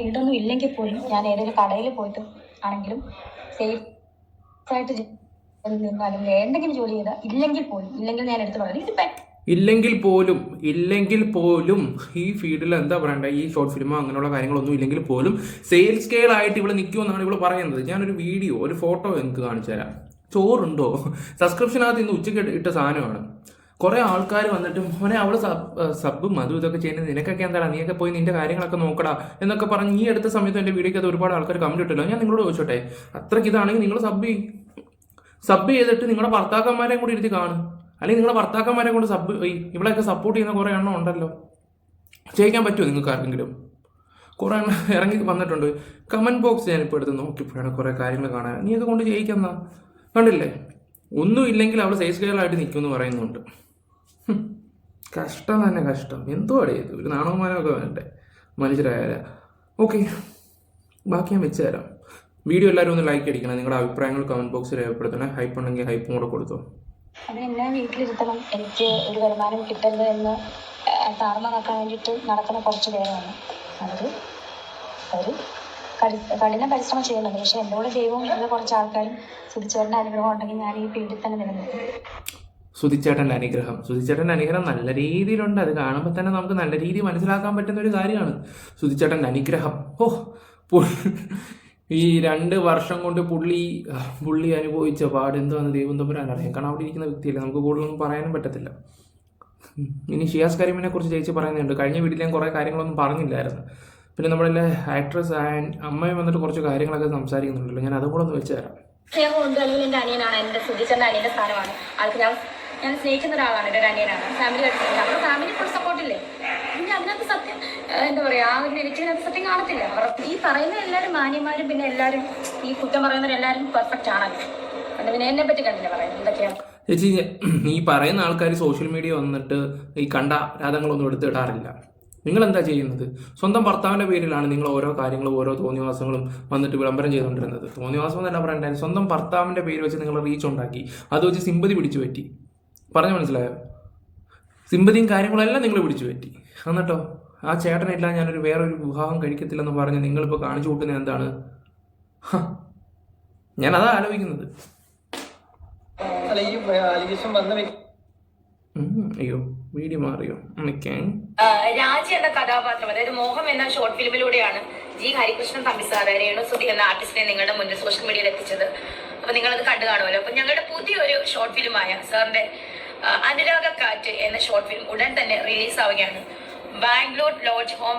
വീടൊന്നും ഇല്ലെങ്കിൽ പോലും ഞാൻ ഏതെങ്കിലും കടയിൽ പോയിട്ട് ആണെങ്കിലും സേഫ് ആയിട്ട് നിന്നാലും എന്തെങ്കിലും ജോലി ചെയ്താൽ ഇല്ലെങ്കിൽ ഞാൻ എടുത്ത് പറയാം ഇതിപ്പോ ഇല്ലെങ്കിൽ പോലും ഈ ഫീൽഡിൽ എന്താ പറയണ്ടേ, ഈ ഷോർട്ട് ഫിലിമോ അങ്ങനെയുള്ള കാര്യങ്ങളൊന്നും ഇല്ലെങ്കിൽ പോലും സെയിൽസ് സ്കെയിൽ ആയിട്ട് ഇവിടെ നിൽക്കുമെന്നാണ് ഇവിടെ പറയുന്നത്. ഞാനൊരു വീഡിയോ, ഒരു ഫോട്ടോ എനിക്ക് കാണിച്ചു തരാം. ചോറുണ്ടോ സബ്സ്ക്രിപ്ഷനകത്ത് ഇന്ന് ഉച്ചയ്ക്ക് ഇട്ട സാധനമാണ്. കുറേ ആൾക്കാർ വന്നിട്ട് മോനെ അവള് സബും അതും ഇതൊക്കെ ചെയ്യുന്നത് നിനക്കൊക്കെ എന്താടാ, നീയൊക്കെ പോയി നിന്റെ കാര്യങ്ങളൊക്കെ നോക്കടാ എന്നൊക്കെ പറഞ്ഞ് ഈ അടുത്ത സമയത്ത് എൻ്റെ വീഡിയോക്ക് അത് ഒരുപാട് ആൾക്കാർ കമന്റ് ഇട്ടല്ലോ. ഞാൻ നിങ്ങളോട് ചോദിച്ചോട്ടെ, അത്രയ്ക്ക് ഇതാണെങ്കിൽ നിങ്ങൾ സബ് ചെയ്തിട്ട് നിങ്ങളുടെ ഭർത്താക്കന്മാരെയും കൂടി ഇരുത്തി കാണും, അല്ലെങ്കിൽ നിങ്ങളുടെ ഭർത്താക്കന്മാരെ കൊണ്ട് ഇവളെയൊക്കെ സപ്പോർട്ട് ചെയ്യുന്ന കുറേ എണ്ണം ഉണ്ടല്ലോ. ചെയ്യിക്കാൻ പറ്റുമോ നിങ്ങൾക്ക് ആർക്കെങ്കിലും? കുറേ എണ്ണം ഇറങ്ങി വന്നിട്ടുണ്ട്. കമന്റ് ബോക്സ് ഞാനിപ്പോൾ എടുത്ത് നോക്കിയപ്പോഴാണ് കുറേ കാര്യങ്ങൾ കാണാൻ. നീയൊക്കെ കൊണ്ട് ചെയ്യിക്കുന്ന കണ്ടില്ലേ? ഒന്നും ഇല്ലെങ്കിൽ അവൾ സേസ് ഗേളായിട്ട് നിൽക്കുമെന്ന് പറയുന്നുണ്ട്. കഷ്ടം തന്നെ കഷ്ടം. എന്തോ അടയത് ഒരു നാണവമാനമൊക്കെ വേണ്ടേ മനുഷ്യരായാല. ഓക്കെ, ബാക്കി ഞാൻ വെച്ച് തരാം. വീഡിയോ എല്ലാവരും ഒന്ന് ലൈക്ക് അടിക്കണം, നിങ്ങളുടെ അഭിപ്രായങ്ങൾ കമന്റ് ബോക്സിൽ രേഖപ്പെടുത്തണേ. ഹൈപ്പ് ഉണ്ടെങ്കിൽ ഹൈപ്പും കൂടെ കൊടുത്തോ. അതെന്നെ വീട്ടിലിരുത്തണം, എനിക്ക് ഒരു വരുമാനം കിട്ടരുത് എന്ന് താഴ്ന്നതാക്കാൻ വേണ്ടിയിട്ട് നടക്കുന്ന കുറച്ച് പേരാണ്. അവർ കഠിന പരിശ്രമം ചെയ്യുന്നുണ്ട്. പക്ഷെ എൻ്റെ കൂടെ ദൈവവും ഉള്ള കുറച്ച് ആൾക്കാരും സുധിച്ചേട്ടൻ്റെ അനുഗ്രഹം ഉണ്ടെങ്കിൽ ഞാൻ ഈ ഫീൽഡിൽ തന്നെ നിലനിൽക്കും. സുധിച്ചേട്ടൻ്റെ അനുഗ്രഹം നല്ല രീതിയിലുണ്ട്. അത് കാണുമ്പോൾ തന്നെ നമുക്ക് നല്ല രീതിയിൽ മനസ്സിലാക്കാൻ പറ്റുന്ന ഒരു കാര്യമാണ് സുധിച്ചേട്ടൻ്റെ അനുഗ്രഹം. ഈ 2 വർഷം കൊണ്ട് പുള്ളി അനുഭവിച്ച പാട് എന്താണെന്ന് ദൈവം തമ്പുരാൻ അറിയാം. കാരണം അവിടെ ഇരിക്കുന്ന വ്യക്തിയല്ലേ, നമുക്ക് കൂടുതലൊന്നും പറയാനും പറ്റത്തില്ല. ഇനി ഷിയാസ് കരീമിനെ കുറിച്ച് ചേച്ചി പറയുന്നുണ്ട്. കഴിഞ്ഞ വീട്ടിൽ ഞാൻ കുറേ കാര്യങ്ങളൊന്നും പറഞ്ഞില്ലായിരുന്നു. പിന്നെ നമ്മുടെ ആക്ട്രസ് അമ്മയും വന്നിട്ട് കുറച്ച് കാര്യങ്ങളൊക്കെ സംസാരിക്കുന്നുണ്ടല്ലോ, ഞാൻ അതും കൂടെ ഒന്ന് വെച്ച് തരാം. സ്നേഹമുണ്ട്, അല്ലെങ്കിൽ എൻ്റെ അനിയനാണ്, എൻ്റെ സുധിച്ചേട്ടൻ്റെ അനിയൻ്റെ സ്ഥാനമാണ്. ആൾക്ക് ഞാൻ സ്നേഹിക്കുന്ന ഒരാളാണ്, എൻ്റെ ഒരു അനിയനാണ്. നമ്മുടെ ഫാമിലി ഫുൾ സപ്പോർട്ടില്ലേ. പിന്നെ അതിനകത്ത് സത്യം എന്താ പറയുക, ആ ഒരു നെഗറ്റീവിനകത്ത് സത്യം കാണത്തില്ല. ഈ പറയുന്ന എല്ലാവരും മാന്യന്മാരും പിന്നെ എല്ലാവരും ഈ കുറ്റം പറയുന്നവരെല്ലാവരും പെർഫെക്റ്റ് ആണല്ലോ. അത് പിന്നെ എന്നെ പറ്റി കണ്ടില്ല പറയുന്നത് എന്തൊക്കെയാണ്. ചേച്ചി, ഈ പറയുന്ന ആൾക്കാർ സോഷ്യൽ മീഡിയ വന്നിട്ട് ഈ കണ്ട രാധങ്ങളൊന്നും എടുത്തിടാറില്ല. നിങ്ങൾ എന്താ ചെയ്യുന്നത്? സ്വന്തം ഭർത്താവിൻ്റെ പേരിലാണ് നിങ്ങൾ ഓരോ കാര്യങ്ങളും ഓരോ തോന്നിവാസങ്ങളും വന്നിട്ട് വിളംബരം ചെയ്തുകൊണ്ടിരുന്നത്. തോന്നിവാസം എന്നല്ല പറയണ്ടായിരുന്നു, സ്വന്തം ഭർത്താവിൻ്റെ പേര് വെച്ച് നിങ്ങൾ റീച്ച് ഉണ്ടാക്കി, അത് വെച്ച് സിമ്പതി പിടിച്ചു പറ്റി. പറഞ്ഞു മനസ്സിലായോ? സിമ്പതിയും കാര്യങ്ങളെല്ലാം നിങ്ങൾ പിടിച്ചു പറ്റി. എന്നിട്ടോ ആ ചേട്ടനില്ല ഞാനൊരു വേറൊരു വിവാഹം കഴിക്കത്തില്ലെന്ന് പറഞ്ഞ് നിങ്ങളിപ്പോൾ കാണിച്ചു കൂട്ടുന്നത് എന്താണ്? ഞാനതാ ആലോചിക്കുന്നത്. അയ്യോ വീഡിയോ മാറിയോ? രാജി എന്ന കഥാപാത്രം, അതായത് മോഹം എന്ന ഷോർട്ട് ഫിലിമിലൂടെയാണ് ജി ഹരികൃഷ്ണൻ തമ്പി സാറ് രേണുസുതി എന്ന ആർട്ടിസ്റ്റിനെ നിങ്ങളുടെ മുന്നിൽ സോഷ്യൽ മീഡിയയിൽ എത്തിച്ചത്. അപ്പൊ നിങ്ങളത് കണ്ടു കാണുമല്ലോ. അപ്പൊ ഞങ്ങളുടെ പുതിയൊരു ഷോർട്ട് ഫിലിമായ സാറിന്റെ അനുരാഗക്കാറ്റ് എന്ന ഷോർട്ട് ഫിലിം ഉടൻ തന്നെ റിലീസ് ആവുകയാണ്. Bangalore lodge home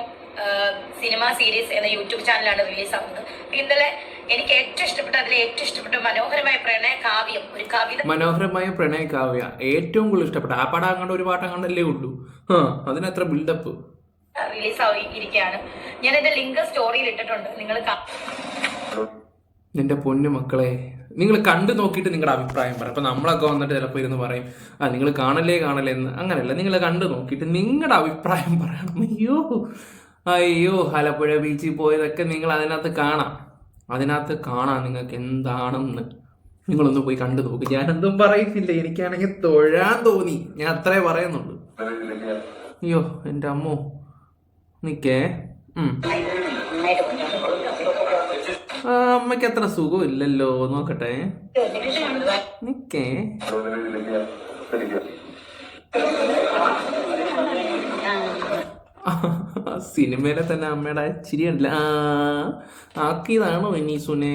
cinema series എന്ന യൂട്യൂബ് ചാനലാണ് റിലീസ് ആവുന്നത്. ഇന്നലെ എനിക്ക് ഏറ്റവും ഇഷ്ടപ്പെട്ട മനോഹരമായ പ്രണയ കാവ്യ ഏറ്റവും കൂടുതൽ ഇഷ്ടപ്പെട്ട ആ പടം അങ്ങോട്ട് ഒരു പാട്ടം കണ്ടല്ലേ ഉള്ളൂ. അതിനത്ര ബിൽഡപ്പ് റിലീസ് ആയിരിക്കുകയാണ്. ഞാൻ എന്റെ ലിങ്ക് സ്റ്റോറിയിൽ ഇട്ടിട്ടുണ്ട്, നിങ്ങൾ നിന്റെ പൊന്നു മക്കളെ നിങ്ങൾ കണ്ടു നോക്കിയിട്ട് നിങ്ങളുടെ അഭിപ്രായം പറയാം. അപ്പൊ നമ്മളൊക്കെ വന്നിട്ട് ചിലപ്പോൾ ഇരുന്ന് പറയും നിങ്ങൾ കാണല്ലേ എന്ന്. അങ്ങനെയല്ല, നിങ്ങൾ കണ്ടു നോക്കിയിട്ട് നിങ്ങളുടെ അഭിപ്രായം പറയണം. അയ്യോ ആലപ്പുഴ ബീച്ചിൽ പോയതൊക്കെ നിങ്ങൾ അതിനകത്ത് കാണാം നിങ്ങൾക്ക് എന്താണെന്ന്. നിങ്ങളൊന്ന് പോയി കണ്ടു നോക്കി. ഞാനെന്തും പറയുന്നില്ല, എനിക്കാണെങ്കിൽ തൊഴാൻ തോന്നി, ഞാൻ അത്രേ പറയുന്നുള്ളൂ. അയ്യോ എൻ്റെ അമ്മോ നിക്കേ. അമ്മയ്ക്ക് അത്ര സുഖമില്ലല്ലോ, നോക്കട്ടെ നിക്കേ. സിനിമയിലെ തന്നെ അമ്മയുടെ ചിരിയല്ല ആക്കിയതാണോ നീസുനെ?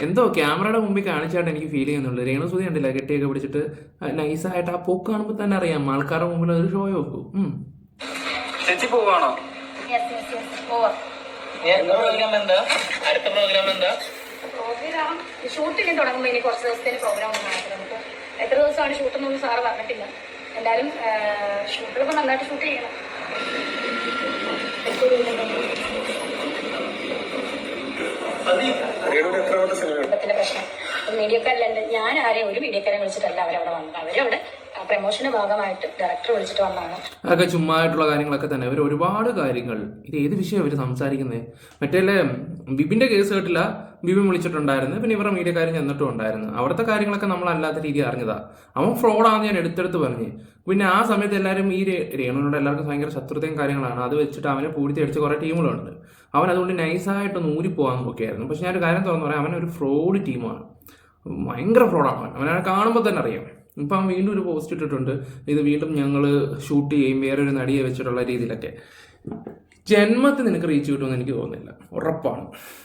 എന്തോ ക്യാമറയുടെ മുമ്പിൽ കാണിച്ചായിട്ട് എനിക്ക് ഫീൽ ചെയ്യുന്നുള്ളൂ. രേണുസുതി കണ്ടില്ല കെട്ടിയൊക്കെ പിടിച്ചിട്ട് നൈസായിട്ട് ആ പോക്ക് കാണുമ്പോൾ തന്നെ അറിയാം ആൾക്കാരുടെ മുമ്പിൽ ഒരു ഷോ വെക്കും. ഷൂട്ടിന് തുടങ്ങുമ്പോൾ ഇനി കുറച്ച് ദിവസത്തേക്ക് പ്രോഗ്രാം ഒന്നും നടക്കും. നമുക്ക് എത്ര ദിവസമാണ് ഷൂട്ടൊന്നും സാറ് പറഞ്ഞിട്ടില്ല. എന്തായാലും ഷൂട്ടുകളൊക്കെ നന്നായിട്ട് ഷൂട്ട് ചെയ്യണം. പ്രശ്നം മീഡിയക്കാരിലുണ്ട്. ഞാൻ ആരെയും ഒരു മീഡിയക്കാരെ വിളിച്ചിട്ടല്ല അവരവിടെ വന്നത്. അവരവിടെ പ്രമോഷന്റെ ഭാഗമായിട്ട് ഡയറക്ടർ വിളിച്ചിട്ട് വന്നതാണ്. അതൊക്കെ ചുമ്മായിട്ടുള്ള കാര്യങ്ങളൊക്കെ തന്നെ. അവർ ഒരുപാട് കാര്യങ്ങൾ, ഇത് ഏത് വിഷയം അവർ സംസാരിക്കുന്നത്? മറ്റേ ബിബിന്റെ കേസ് കേട്ടില്ല, ബിബിൻ വിളിച്ചിട്ടുണ്ടായിരുന്നു, പിന്നെ ഇവരുടെ മീഡിയക്കാർ ചെന്നിട്ടും ഉണ്ടായിരുന്നു. അവിടുത്തെ കാര്യങ്ങളൊക്കെ നമ്മൾ അല്ലാത്ത രീതി അറിഞ്ഞതാ. അവൻ ഫ്രോഡാന്ന് ഞാൻ എടുത്തെടുത്ത് പറഞ്ഞ്. പിന്നെ ആ സമയത്ത് എല്ലാവരും ഈ രേണുവിനോട് എല്ലാവർക്കും ഭയങ്കര ശത്രുതയും കാര്യങ്ങളാണ്. അത് വെച്ചിട്ട് അവനെ പൂഴ്ത്തി അടിച്ച് കുറേ ടീമുകളുണ്ട്. അവൻ അതുകൊണ്ട് നൈസായിട്ട് ഊരിപ്പോകാൻ നോക്കിയായിരുന്നു. പക്ഷെ ഞാനൊരു കാര്യം തുറന്നു പറയാം, അവനൊരു ഫ്രോഡ് ടീമാണ്, ഭയങ്കര ഫ്രോഡാണ് അവനെ കാണുമ്പോൾ തന്നെ അറിയാം. ഇപ്പം അവൻ വീണ്ടും ഒരു പോസ്റ്റ് ഇട്ടിട്ടുണ്ട്, ഇത് വീണ്ടും ഞങ്ങൾ ഷൂട്ട് ചെയ്യും വേറൊരു നടിയെ വെച്ചിട്ടുള്ള രീതിയിലൊക്കെ. ജന്മത്തിൽ നിനക്ക് റീച്ച് കിട്ടുമെന്ന് എനിക്ക് തോന്നുന്നില്ല, ഉറപ്പാണ്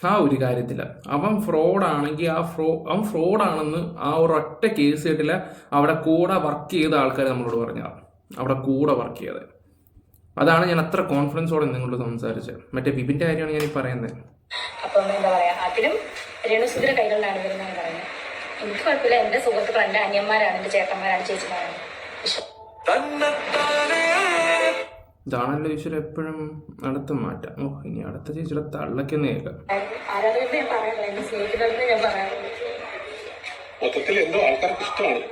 ആ ഒരു കാര്യത്തിൽ. അവൻ ഫ്രോഡാണെങ്കിൽ അവൻ ഫ്രോഡാണെന്ന് ആ ഒരൊറ്റ കേസ് കേട്ടില്ല. അവിടെ കൂടെ വർക്ക് ചെയ്ത ആൾക്കാർ നമ്മളോട് പറഞ്ഞതാണ്, അവിടെ കൂടെ വർക്ക് ചെയ്തത്. അതാണ് ഞാൻ അത്ര കോൺഫിഡൻസോടെ നിങ്ങളോട് സംസാരിച്ചത്. മറ്റേ ബിബിന്റെ കാര്യമാണ് ഞാൻ ഈ പറയുന്നത്. അപ്പം എന്താ പറയാ, അതിലും രേണുസുതിയുടെ കൈകളിലാണ് വരുന്നതെന്ന് പറയുന്നത്. എനിക്ക് കുഴപ്പമില്ല, എന്റെ സുഹൃത്തുക്കൾ എന്റെ അനിയന്മാരാണ്, എന്റെ ചേട്ടന്മാരാണ്, ചേച്ചിമാരാണ്. ഇതാണല്ലോ ഈശ്വരൻ എപ്പോഴും അടുത്ത മാറ്റം. ഓ, ഇനി അടുത്ത ചേച്ചിയുടെ തള്ളക്കെന്ന് കേൾക്കാം. ആരാധകരുടെ ഞാൻ പറയാറില്ല, എന്നെ സ്നേഹിക്കുന്നവരുടെ ഞാൻ പറയാറില്ല. മൊത്തത്തിൽ എന്തോ ആൾക്കാർക്ക് ഇഷ്ടമാണ്.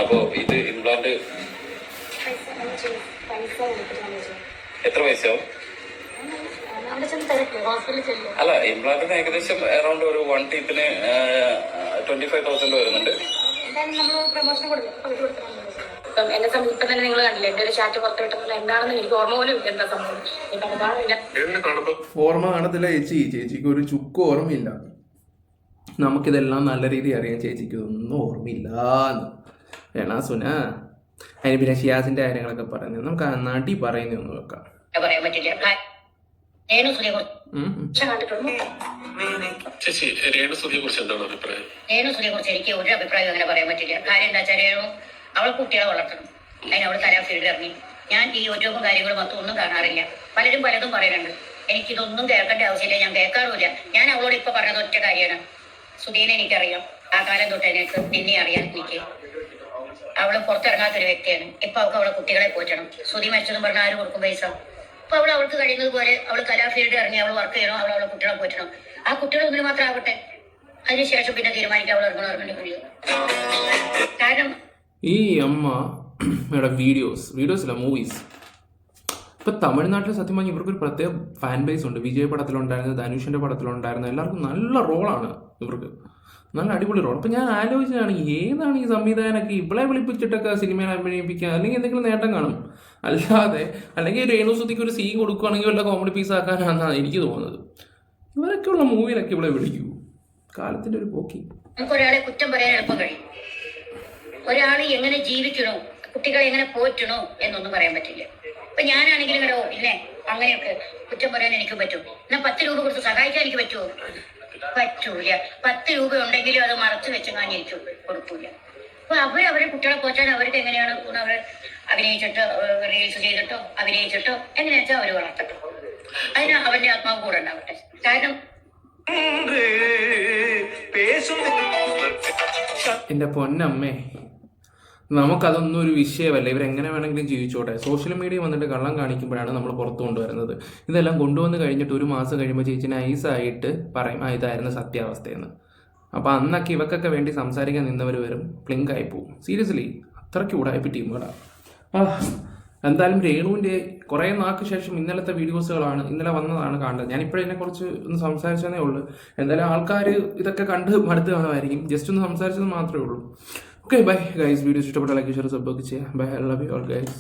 അപ്പോ ഇത് ഇംപ്ലാന്റ് എത്ര പൈസയാവും? അല്ല, ഇംപ്ലാന്റിന് ഏകദേശം അറൗണ്ട് ഒരു 1 ടീത്തിന് 25,000 വരുന്നുണ്ട്. എന്നെ സമീപം തന്നെ നിങ്ങൾ കണ്ടില്ലേ, എന്റെ ഒരു ചാറ്റ് പുറത്തു വിട്ടുന്നത് എന്താണെന്ന് എനിക്ക് ഓർമ്മ പോലും ഇല്ല. എന്താ സംഭവം ഓർമ്മ കാണത്തില്ല ചേച്ചിക്ക് ഒരു ചുക്കും ഓർമ്മയില്ല. നമുക്കിതെല്ലാം നല്ല രീതിയിൽ അറിയാം, ചേച്ചിക്ക് ഒന്നും ഓർമ്മയില്ലാന്ന്. ഏണാ സുന അതിന് പിന്നെ ഷിയാസിന്റെ കാര്യങ്ങളൊക്കെ പറയുന്നത് നമുക്ക് ആ നടി പറയുന്നൊന്നും വെക്കാം. പറയാൻ പറ്റില്ല. ചേച്ചി, രേണുസുതിയെ കുറിച്ച് എന്താണ് അഭിപ്രായം? രേണുസുതിയെ കുറിച്ച് എനിക്ക് ഒരു അഭിപ്രായം അങ്ങനെ പറയാൻ പറ്റില്ല. കാര്യം എന്താ വെച്ചാൽ രേണു അവൾ കുട്ടികളെ വളർത്തണം, അതിന് അവൾ കലാ ഫീൽഡ് ഇറങ്ങി. ഞാൻ ഈ യൂട്യൂബും കാര്യങ്ങളും മൊത്തം ഒന്നും കാണാറില്ല. പലരും പലതും പറയുന്നുണ്ട്, എനിക്കിതൊന്നും കേൾക്കേണ്ട ആവശ്യമില്ല, ഞാൻ കേൾക്കാറുമില്ല. ഞാൻ അവളോട് ഇപ്പൊ പറഞ്ഞത് ഒറ്റ കാര്യമാണ്, സുധീനെ എനിക്കറിയാം, ആ കാലം തൊട്ട് എനിക്ക് നിന്നെ അറിയാം. എനിക്ക് അവള് പുറത്തിറങ്ങാത്തൊരു വ്യക്തിയാണ്. ഇപ്പൊ അവൾക്ക് അവളെ കുട്ടികളെ പോറ്റണം. സുധി മരിച്ചതും പറഞ്ഞാൽ ആര് കൊടുക്കും പൈസ? അപ്പൊ അവൾക്ക് കഴിയുന്നത് പോലെ അവൾ കലാ ഫീൽഡ് ഇറങ്ങി അവൾ വർക്ക് ചെയ്യണം, അവളെ കുട്ടികളെ പോറ്റണം. ആ കുട്ടികൾ ഒന്നിന് മാത്രം ആവട്ടെ, അതിനുശേഷം പിന്നെ തീരുമാനിക്കാം അവൾ ഇറങ്ങണമെങ്കിൽ. കാരണം ഈ അമ്മയുടെ വീഡിയോസില്ല മൂവീസ് ഇപ്പൊ തമിഴ്നാട്ടിൽ സത്യം പറഞ്ഞാൽ ഇവർക്കൊരു പ്രത്യേക ഫാൻ ബേസ് ഉണ്ട്. വിജയ് പടത്തിലുണ്ടായിരുന്നു, ധനുഷിന്റെ പടത്തിലുണ്ടായിരുന്നു, എല്ലാവർക്കും നല്ല റോളാണ് ഇവർക്ക്, നല്ല അടിപൊളി റോൾ. അപ്പൊ ഞാൻ ആലോചിച്ചതാണ്, ഏതാണ് ഈ സംവിധാനമൊക്കെ ഇവളെ വിളിപ്പിച്ചിട്ടൊക്കെ സിനിമയിൽ അഭിനയിപ്പിക്കുക, അല്ലെങ്കിൽ എന്തെങ്കിലും നേട്ടം കാണും. അല്ലാതെ അല്ലെങ്കിൽ രേണുസുതിക്ക് ഒരു സീൻ കൊടുക്കുകയാണെങ്കിൽ വല്ല കോമഡി പീസ് ആക്കാനാണെന്നാണ് എനിക്ക് തോന്നുന്നത്. ഇവരൊക്കെയുള്ള മൂവിയിലൊക്കെ ഇവിടെ വിളിക്കൂ, കാലത്തിന്റെ ഒരു പോക്കി. നമുക്ക് ഒരാളെ കുറ്റം പറയാൻ എളുപ്പം കഴിയും, ഒരാൾ എങ്ങനെ ജീവിക്കണോ, കുട്ടികളെ എങ്ങനെ പോറ്റണോ എന്നൊന്നും പറയാൻ പറ്റില്ല. ഇപ്പൊ ഞാനാണെങ്കിലും ഇങ്ങനെ ഇല്ലേ അങ്ങനെയൊക്കെ കുറ്റം പറയാൻ എനിക്ക് പറ്റും. എന്നാൽ 10 രൂപ കൊടുത്ത് സഹായിക്കാൻ എനിക്ക് പറ്റുമോ? പറ്റൂല. 10 രൂപ ഉണ്ടെങ്കിലും അത് മറച്ചു വെച്ച് കാണിക്കും, കൊടുക്കൂല. അപ്പൊ അവരെ കുട്ടികളെ പോറ്റാൻ അവർക്ക് എങ്ങനെയാണ് അവർ അഭിനയിച്ചിട്ടോ റീൽസ് ചെയ്തിട്ടോ അഭിനയിച്ചിട്ടോ എങ്ങനെയാ വെച്ചാൽ അവർ വളർത്തട്ടോ. അതിന് അവന്റെ ആത്മാവ് കൂടെ ഉണ്ടാവട്ടെ. കാരണം എന്റെ പൊന്നമ്മേ, നമുക്കതൊന്നും ഒരു വിഷയമല്ല. ഇവരെങ്ങനെ വേണമെങ്കിലും ജീവിച്ചോട്ടെ. സോഷ്യൽ മീഡിയ വന്നിട്ട് കള്ളം കാണിക്കുമ്പോഴാണ് നമ്മൾ പുറത്തു കൊണ്ടുവരുന്നത്. ഇതെല്ലാം കൊണ്ടുവന്ന് കഴിഞ്ഞിട്ട് 1 മാസം കഴിയുമ്പോൾ ചേച്ചി നൈസായിട്ട് പറയും ഇതായിരുന്നു സത്യാവസ്ഥയെന്ന്. അപ്പോൾ അന്നൊക്കെ ഇവക്കൊക്കെ വേണ്ടി സംസാരിക്കാൻ നിന്നവർ വരും പ്ലിങ്ക് ആയി പോവും. സീരിയസ്ലി അത്രയ്ക്ക് ഉടായ്പ ടീമുകളാണ്. എന്തായാലും രേണുവിൻ്റെ കുറേ നാൾക്ക് ശേഷം ഇന്നലത്തെ വീഡിയോസുകളാണ്, ഇന്നലെ വന്നതാണ് കാണുന്നത്. ഞാനിപ്പോഴതിനെ കുറിച്ച് ഒന്ന് സംസാരിച്ചതേ ഉള്ളൂ. എന്തായാലും ആൾക്കാർ ഇതൊക്കെ കണ്ട് മടുത്ത് കാണുമായിരിക്കും. ജസ്റ്റ് ഒന്ന് സംസാരിച്ചത് മാത്രമേ ഉള്ളൂ. Okay, bye guys. വീഡിയോസ് ഇഷ്ടപ്പെട്ട ലൈക്ക് ഷെയർ സബ്സ്ക്രൈബ് ചെയ്യുക. Bye, I love you all guys.